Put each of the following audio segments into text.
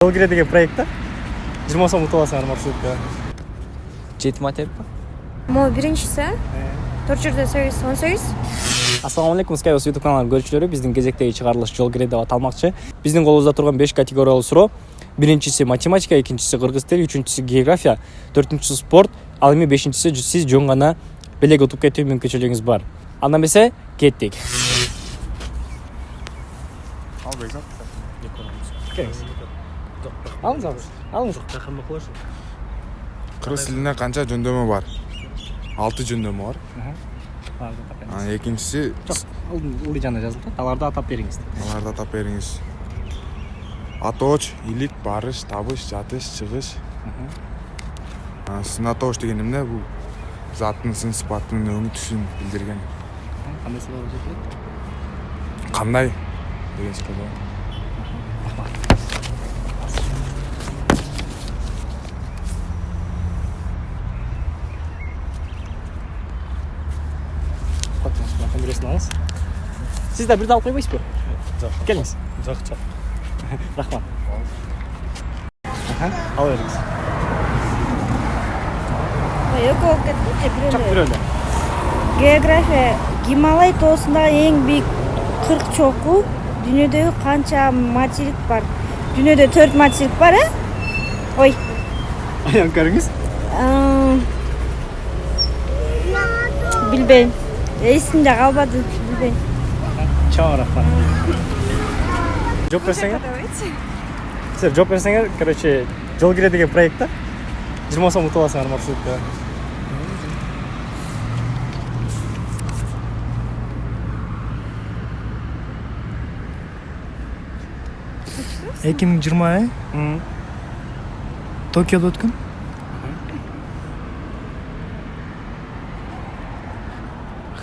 Жол кире деген проектта 20 сом ұтып аласыңар маршрутка. Жети материк бар. Могу биринчиси 418. Ассаламу алейкум, Skybus YouTube каналының көрүүчүлөрү, биздин кезектеги чыгарылыш жол кире деп аталмакчы. Биздин колубузда турган 5 категориялуу суроо. Биринчиси математика, экинчиси кыргыз тили, үчүнчүсү география, төртүнчүсү спорт, ал эми бешинчиси сиз жөн гана белек утуп кетүү мүмкүнчүлүгүңүз бар. Анда эмесе кеттик. Алыңыз. Кыргыз тилине канча жөндөмө бар? 6 жөндөмө бар. Экинчиси Улы жана жазылды. Аларды атап бериңиз. аларды атап бериңиз. Атооч, илик, барыш, табыш, жатыш, чыгыш. Сынатооч деген эмне? Бул заттын сын сыпатынын өңү түсүн билдирген. Кандай суроо жетет? Кандай деген суроо. Siz de bir de alып койбойсузбу? Жок. Келиңиз. Жок. Рахмат. Ала бериңиз. Экөө болуп кетти. Чак бирөөлө. География Гималай тоосундагы эң бийик 40 чоку. Дүйнөдөгү канча материк бар? Дүйнөдө 4 материк бар, Ой. Аян көрүңүз. Билбейм. Эсимде калбады, билбейм. Чоң рахмат. Жооп берсеңер. Сиз жооп берсеңер, короче, жол кире деген проектта 20 сом утуп аласыңар маршрутка. Эки миң жыйырма Токиодо өткөн.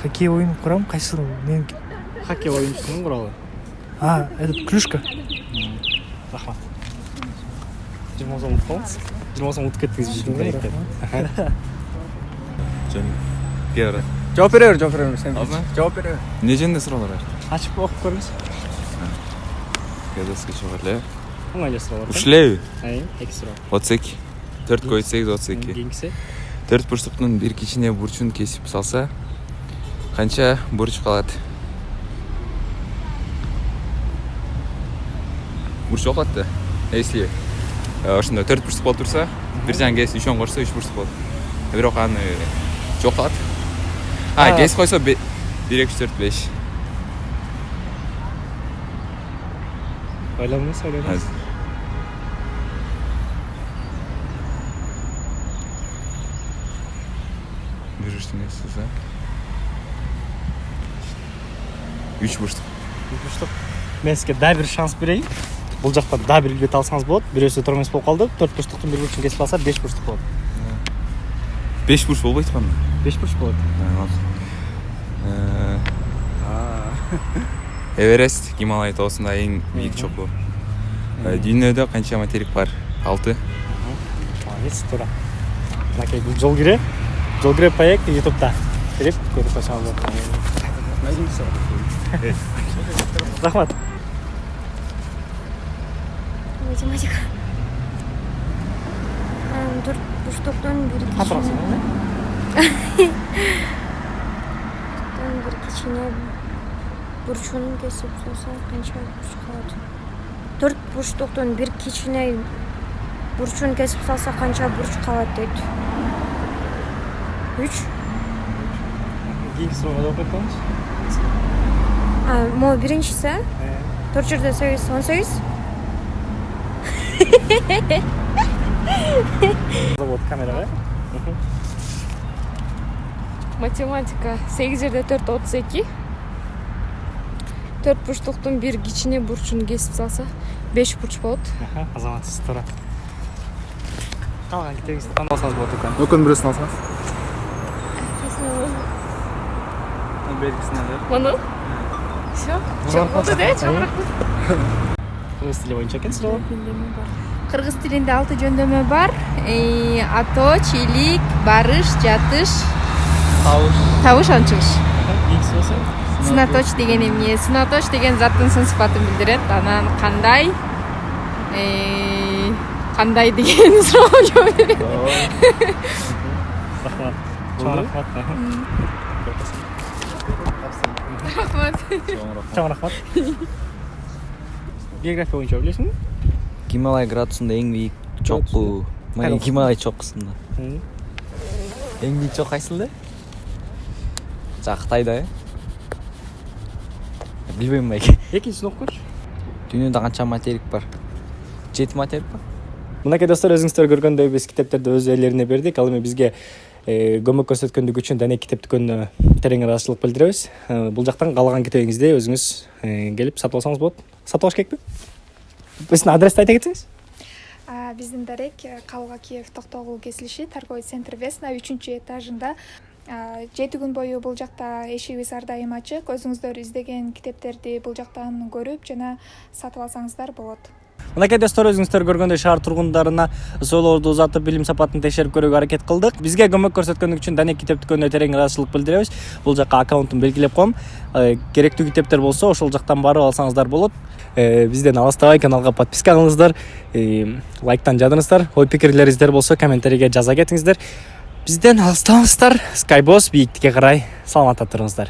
Хоккей ойын курам, кайсы мен? Хоккей оюнчусунун куралы. Этот клюшка. Рахмат. 20 сом утуп алыңыз. 20 сом утуп кеттиңиз биздин проекттен. Геора. Жооп берем сен. Азыр? Жооп берем. Не жөнүндө суроолор бар? Ачып окуп көрүңүз. Геодезия чыгарлы. Оңой суроолор. Ушлеби? 2 суроо. 32. 4 көйт 8 32. Кийинкиси 4 бурчтуктун бир кичине бурчун кесип салса, канча бурч калат? Бурч калат да. Если ошондой 4 бурчтук болуп турса, бир жан кесип 3 кошсо 3 бурчтук болот. Бирок аны жок калат. Кесип койсо 1 2 3 4 5. ойлонуңуз. Бирүштүн эсисе. 3 бурчтук. Мен сизге да бир шанс берейин. Бул жакта да бир билет алсаңыз болот. Бирөөсү туура эмес болуп калды. 4 бурчтуктун 1 бурчун кесип алса 5 бурчтук болот. 5 бурч болбойт кандай? 5 бурч болот. Эверест Гималай тоосунда эң бийик чоку. Дүйнөдө канча материк бар? 6. Молодец, туура. Мынакей бул жол кире проект YouTube'да. Кирип көрүп койсоңуз болот. Рахмат. Математика. 4 бурчтуктун бир кичине бурчун кесип салса канча бурч калат? 4 бурчтуктун бир кичине бурчун кесип салса канча бурч калат дейт? 3. Кийинки суроого жооп бериңиз. Могу биринчиси 418. Вот камерага. Математика 8 жерде 4 32. 4 бурчтуктун бир кичине бурчун кесип салса 5 бурч болот. Азаматсыз туура. Калган китебиңизди тандап алсаңыз болот экен. Өкөн бирөөсүн алсаңыз. Белгисин алып. Муну? Всё. Болду да, чоң рахмат. Кыргыз тили боюнча экен суроо. Кыргыз тилинде 6 жөндөмө бар. Атооч, илик, барыш, жатыш, табыш, чыгыш. Кийинки суроо. Сынаточ деген эмне? Сынаточ деген заттын сын сыпатын билдирет. Анан кандай? кандай деген суроого жооп берет. Рахмат. Чоң рахмат. Рахмат. Чоң рахмат. География боюнча билесиңби? Гималай градусунда эң бийик чокку. Мен Гималай чоккусунда. Эң бийик чокку кайсылда? Кытайда, Билбейм байке. Экинчисин окуп көрчү. Дүйнөдө канча материк бар? 7 материк бар. Мынакей достор, өзүңүздөр көргөндөй биз китептерди өз ээлерине бердик. Ал эми бизге көмөк көрсөткөндүгү үчүн Данек китеп дүкөнүнө терең ыраазычылык билдиребиз. Бул жактан каалаган китебиңизди өзүңүз келип сатып алсаңыз болот. Сатып алыш керекпи? Биздин адрести айта кетсеңиз. Биздин дарек Калга Киев Токтогул кесилиши торговый центр Весна 3-этажында. 7 күн бою бул жакта эшигибиз ар дайым ачык. Өзүңүздөр издеген китептерди бул жактан көрүп жана сатып алсаңыздар болот. Мынакей достор, өзүңүздөр көргөндөй шаар тургундарына суроолорду узатып, билим сапатын текшерип көрүүгө аракет кылдык. Бизге көмөк көрсөткөндүгү үчүн Данек китеп дүкөнүнө терең ыраазычылык билдиребиз. Бул жакка аккаунтун белгилеп коем. Керектүү китептер болсо ошол жактан барып алсаңыздар болот. Бизден алыстабай каналга подписка кылыңыздар, лайктан жадыңыздар. Ой пикирлериңиздер болсо комментарийге жаза кетиңиздер. Бизден алыстабаңыздар. Skybos бийиктикке карай саламатта туруңуздар.